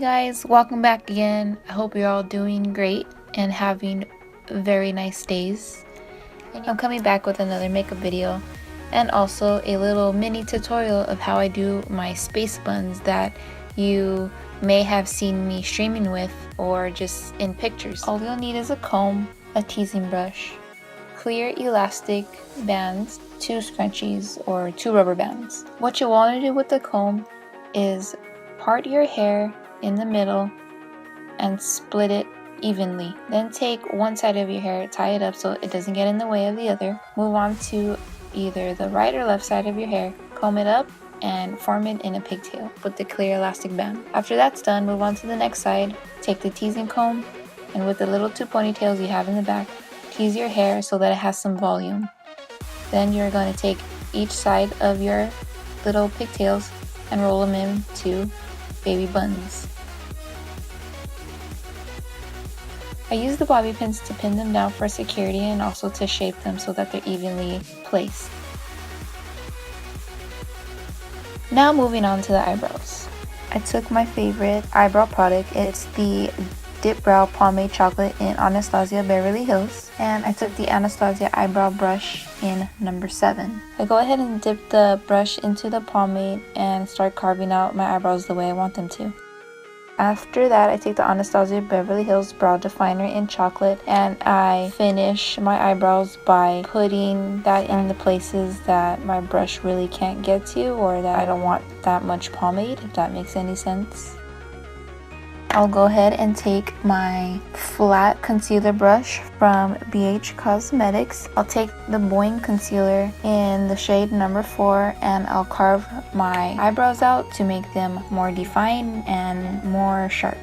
guys, welcome back again. I hope you're all doing great and having very nice days. I'm coming back with another makeup video and also a little mini tutorial of how I do my space buns that you may have seen me streaming with or just in pictures. All you'll need is a comb, a teasing brush, clear elastic bands, 2 scrunchies or 2 rubber bands. What you want to do with the comb is part your hair in the middle and split it evenly. Then take one side of your hair, tie it up so it doesn't get in the way of the other. Move on to either the right or left side of your hair, comb it up and form it in a pigtail with the clear elastic band. After that's done, move on to the next side, take the teasing comb and with the little 2 ponytails you have in the back, tease your hair so that it has some volume. Then you're going to take each side of your little pigtails and roll them into baby buns. I use the bobby pins to pin them down for security and also to shape them so that they're evenly placed. Now moving on to the eyebrows. I took my favorite eyebrow product. It's the Dipbrow Pomade Chocolate in Anastasia Beverly Hills, and I took the Anastasia eyebrow brush in number 7. I go ahead and dip the brush into the pomade and start carving out my eyebrows the way I want them to. After that, I take the Anastasia Beverly Hills Brow Definer in chocolate and I finish my eyebrows by putting that in the places that my brush really can't get to or that I don't want that much pomade, if that makes any sense. I'll go ahead and take my flat concealer brush from Beige Cosmetics. I'll take the Boi-ing Concealer in the shade number 4 and I'll carve my eyebrows out to make them more defined and more sharp.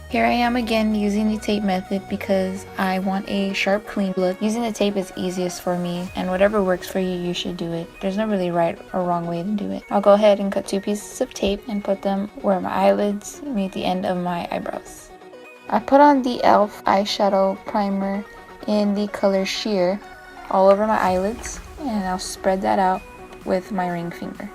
Here I am again using the tape method because I want a sharp, clean look. Using the tape is easiest for me, and whatever works for you, you should do it. There's no really right or wrong way to do it. I'll go ahead and cut 2 pieces of tape and put them where my eyelids meet the end of my eyebrows. I put on the e.l.f. eyeshadow primer in the color Sheer all over my eyelids, and I'll spread that out with my ring finger.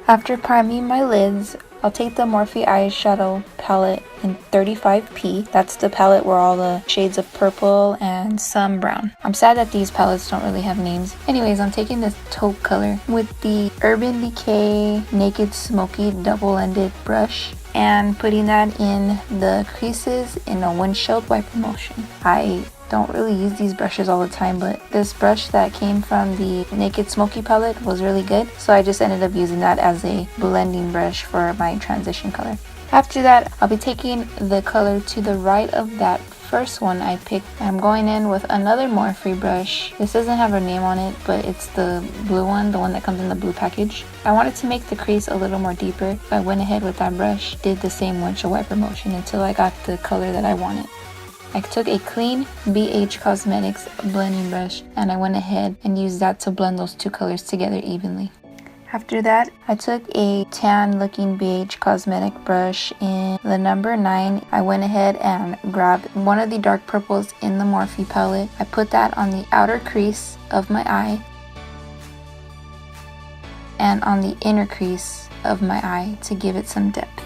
After priming my lids, I'll take the Morphe eyeshadow palette in 35P. That's the palette where all the shades of purple and some brown. I'm sad that these palettes don't really have names. Anyways, I'm taking this taupe color with the Urban Decay Naked Smoky double-ended brush and putting that in the creases in a windshield wiper motion. I don't really use these brushes all the time, but this brush that came from the Naked Smoky palette was really good, so I just ended up using that as a blending brush for my transition color. After that, I'll be taking the color to the right of that first one I picked. I'm going in with another Morphe brush. This doesn't have a name on it, but it's the blue one, the one that comes in the blue package. I wanted to make the crease a little more deeper, so I went ahead with that brush, did the same windshield wiper motion until I got the color that I wanted. I took a clean BH Cosmetics blending brush and I went ahead and used that to blend those 2 colors together evenly. After that, I took a tan looking BH Cosmetic brush in the number 9. I went ahead and grabbed one of the dark purples in the Morphe palette. I put that on the outer crease of my eye and on the inner crease of my eye to give it some depth.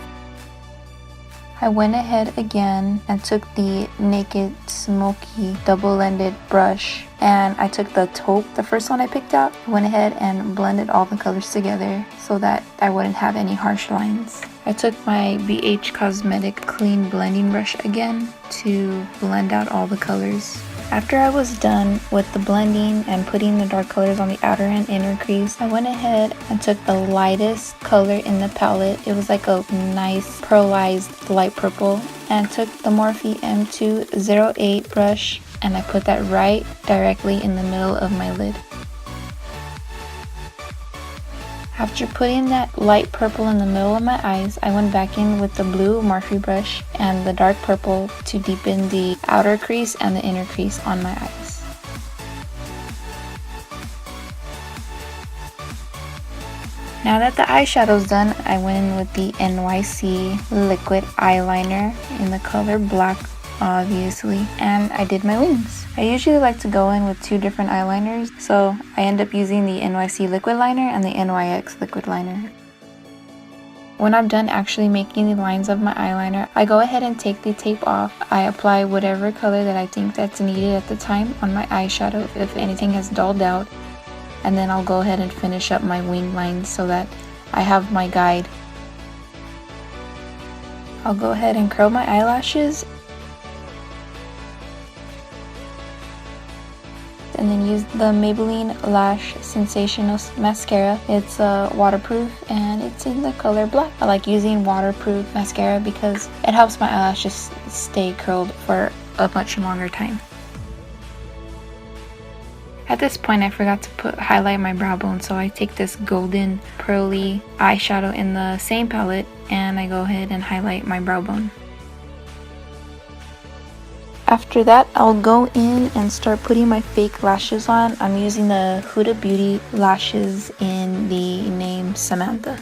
I went ahead again and took the Naked Smoky double-ended brush and I took the taupe, the first one I picked out. I went ahead and blended all the colors together so that I wouldn't have any harsh lines. I took my BH Cosmetic clean blending brush again to blend out all the colors. After I was done with the blending and putting the dark colors on the outer and inner crease, I went ahead and took the lightest color in the palette. It was like a nice pearlized light purple, and took the Morphe M208 brush and I put that right directly in the middle of my lid. After putting that light purple in the middle of my eyes, I went back in with the blue Morphe brush and the dark purple to deepen the outer crease and the inner crease on my eyes. Now that the eyeshadow's done, I went in with the NYC liquid eyeliner in the color black, obviously, and I did my wings. I usually like to go in with 2 different eyeliners, so I end up using the NYC liquid liner and the NYX liquid liner. When I'm done actually making the lines of my eyeliner, I go ahead and take the tape off. I apply whatever color that I think that's needed at the time on my eyeshadow if anything has dulled out. And then I'll go ahead and finish up my wing lines so that I have my guide. I'll go ahead and curl my eyelashes. And then use the Maybelline Lash Sensational Mascara. It's waterproof and it's in the color black. I like using waterproof mascara because it helps my eyelashes stay curled for a much longer time. At this point, I forgot to highlight my brow bone, so I take this golden pearly eyeshadow in the same palette and I go ahead and highlight my brow bone. After that, I'll go in and start putting my fake lashes on. I'm using the Huda Beauty lashes in the name Samantha.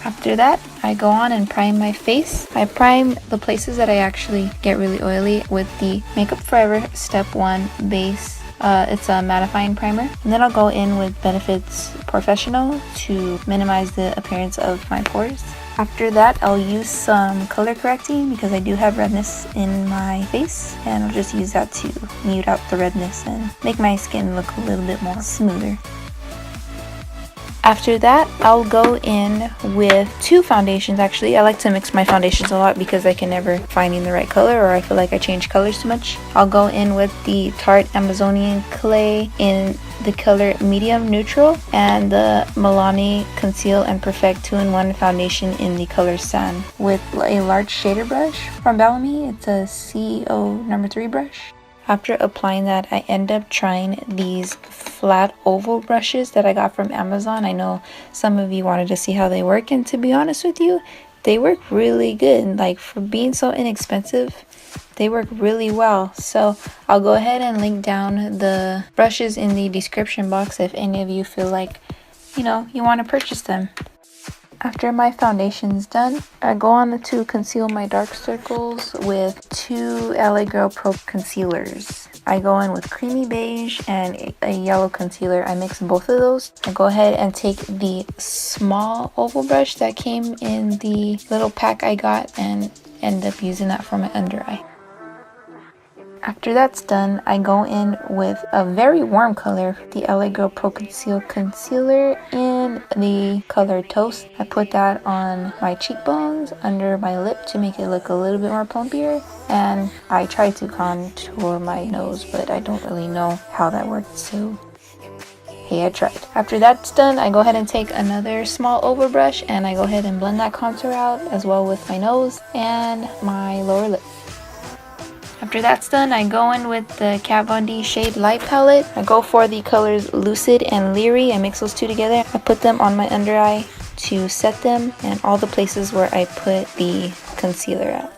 After that, I go on and prime my face. I prime the places that I actually get really oily with the Makeup Forever Step 1 base. It's a mattifying primer. And then I'll go in with Benefit's Porefessional to minimize the appearance of my pores. After that, I'll use some color correcting because I do have redness in my face, and I'll just use that to mute out the redness and make my skin look a little bit more smoother. After that, I'll go in with two foundations. Actually, I like to mix my foundations a lot because I can never find the right color, or I feel like I change colors too much. I'll go in with the Tarte Amazonian Clay in the color Medium Neutral and the Milani Conceal and Perfect 2-in-1 foundation in the color Sand with a large shader brush from Bellamy. It's a CEO number 3 brush. After applying that, I end up trying these flat oval brushes that I got from Amazon. I know some of you wanted to see how they work, and to be honest with you, they work really good. Like, for being so inexpensive, they work really well. So I'll go ahead and link down the brushes in the description box if any of you feel like, you want to purchase them. After my foundation's done, I go on to conceal my dark circles with two LA Girl Pro concealers. I go in with creamy beige and a yellow concealer. I mix both of those. I go ahead and take the small oval brush that came in the little pack I got and end up using that for my under eye. After that's done, I go in with a very warm color, the LA Girl Pro Conceal Concealer in the color Toast. I put that on my cheekbones, under my lip to make it look a little bit more plumpier. And I try to contour my nose, but I don't really know how that worked, so hey, I tried. After that's done, I go ahead and take another small oval brush and I go ahead and blend that contour out as well with my nose and my lower lip. After that's done, I go in with the Kat Von D Shade Light palette. I go for the colors Lucid and Leery. I mix those two together. I put them on my under eye to set them and all the places where I put the concealer at.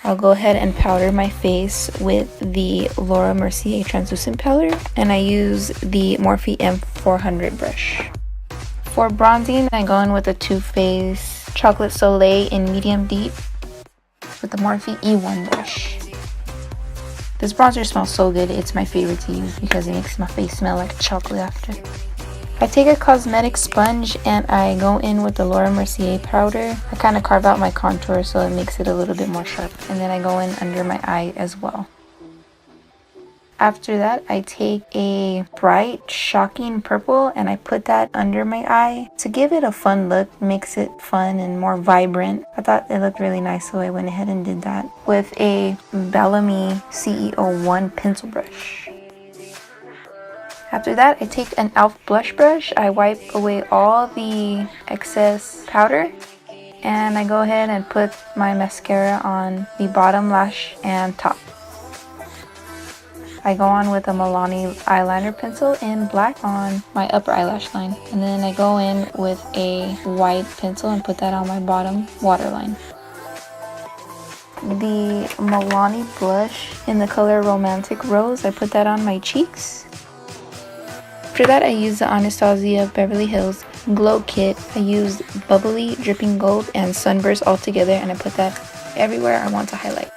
I'll go ahead and powder my face with the Laura Mercier translucent powder, and I use the Morphe M400 brush. For bronzing, I go in with the Too Faced Chocolate Soleil in medium deep with the Morphe E1 brush. This bronzer smells so good. It's my favorite to use because it makes my face smell like chocolate after. I take a cosmetic sponge and I go in with the Laura Mercier powder. I kind of carve out my contour so it makes it a little bit more sharp. And then I go in under my eye as well. After that, I take a bright, shocking purple and I put that under my eye to give it a fun look, makes it fun and more vibrant. I thought it looked really nice, so I went ahead and did that with a Bellamy CEO1 pencil brush. After that, I take an e.l.f. blush brush. I wipe away all the excess powder and I go ahead and put my mascara on the bottom lash and top. I go on with a Milani eyeliner pencil in black on my upper eyelash line. And then I go in with a white pencil and put that on my bottom waterline. The Milani blush in the color Romantic Rose, I put that on my cheeks. After that, I use the Anastasia Beverly Hills Glow Kit. I use Bubbly, Dripping Gold, and Sunburst all together, and I put that everywhere I want to highlight.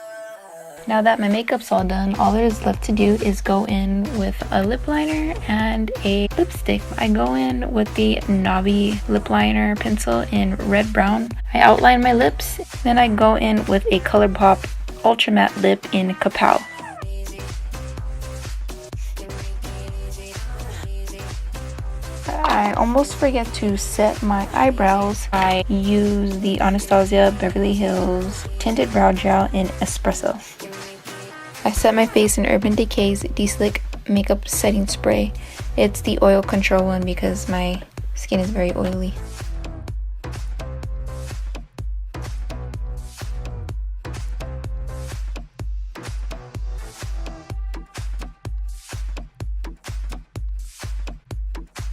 Now that my makeup's all done, all there is left to do is go in with a lip liner and a lipstick. I go in with the knobby lip liner pencil in red brown. I outline my lips, then I go in with a ColourPop Ultra Matte lip in Kapow. I almost forget to set my eyebrows. I use the Anastasia Beverly Hills Tinted Brow Gel in Espresso. I set my face in Urban Decay's De-Slick Makeup Setting Spray. It's the oil control one because my skin is very oily.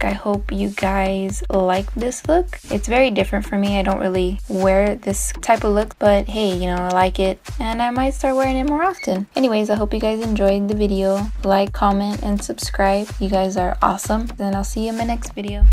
I hope you guys like this look. It's very different for me. I don't really wear this type of look, but hey, you know, I like it and I might start wearing it more often. Anyways, I hope you guys enjoyed the video. Like, comment, and subscribe. You guys are awesome. Then I'll see you in my next video.